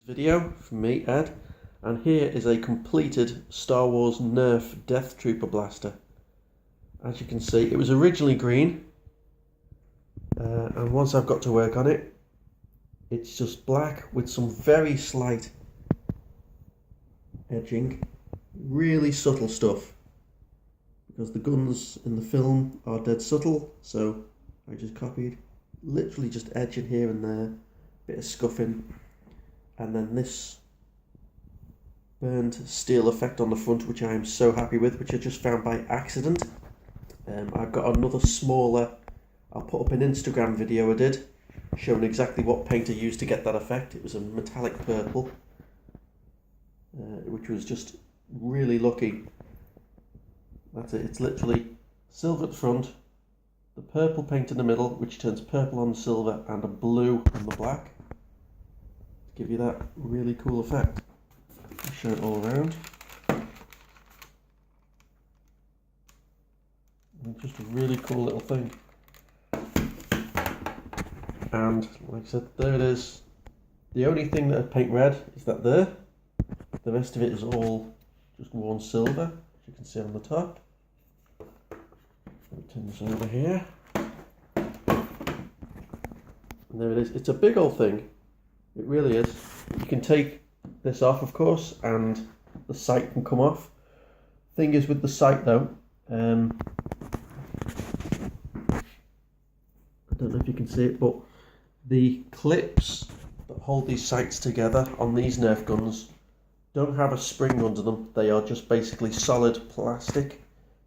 Video from me, Ed, and here is a completed Star Wars Nerf Death Trooper blaster. As you can see, it was originally green, and once I've got to work on it, it's just black with some very slight edging, really subtle stuff, because the guns in the film are dead subtle, so I just copied, literally just edging here and there, bit of scuffing. And then this burned steel effect on the front, which I am so happy with, which I just found by accident. I've got another smaller, I'll put up an Instagram video I did, showing exactly what paint I used to get that effect. It was a metallic purple, which was just really lucky. That's it, it's literally silver at the front, the purple paint in the middle, which turns purple on the silver, and a blue on the black. Give you that really cool effect. I'll show it all around. And just a really cool little thing. And like I said, there it is. The only thing that I paint red is that there. The rest of it is all just worn silver, as you can see on the top. Let me turn this over here. And there it is. It's a big old thing. It really is. You can take this off, of course, and the sight can come off. Thing is with the sight though, I don't know if you can see it, but the clips that hold these sights together on these Nerf guns don't have a spring under them. They are just basically solid plastic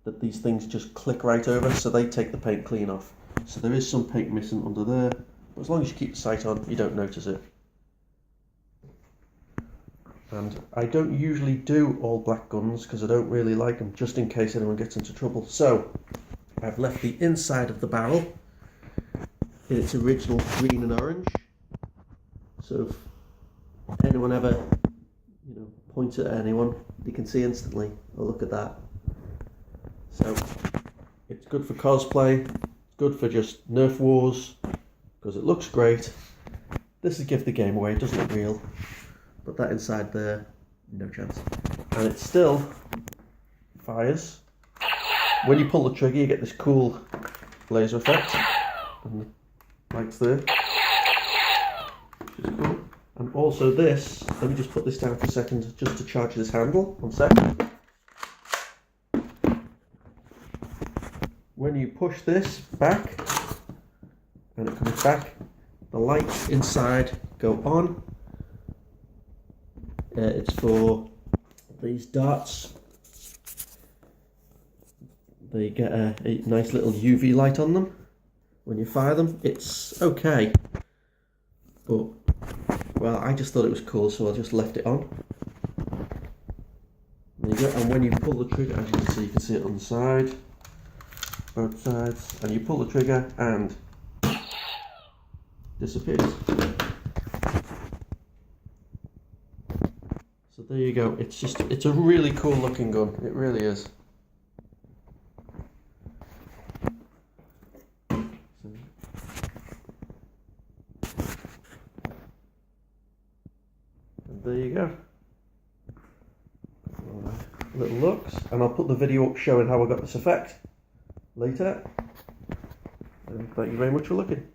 that these things just click right over, so they take the paint clean off. So there is some paint missing under there, but as long as you keep the sight on, you don't notice it. And I don't usually do all black guns because I don't really like them, just in case anyone gets into trouble. So I've left the inside of the barrel in its original green and orange. So if anyone ever, points it at anyone, you can see instantly, oh look at that. So it's good for cosplay, it's good for just Nerf wars, because it looks great. This would give the game away, it doesn't look real. But that inside there, no chance. And it still fires. When you pull the trigger, you get this cool laser effect. And the lights there. Which is cool. And also this, let me just put this down for a second just to charge this handle. 1 second. When you push this back, and it comes back, the lights inside go on. It's for these darts. They get a nice little UV light on them when you fire them. It's okay, but well, I just thought it was cool, so I just left it on. There you go. And when you pull the trigger, as you can see it on the side, both sides, and you pull the trigger and disappears. So there you go, it's a really cool looking gun, it really is. And there you go. Little looks, and I'll put the video up showing how I got this effect later. And thank you very much for looking.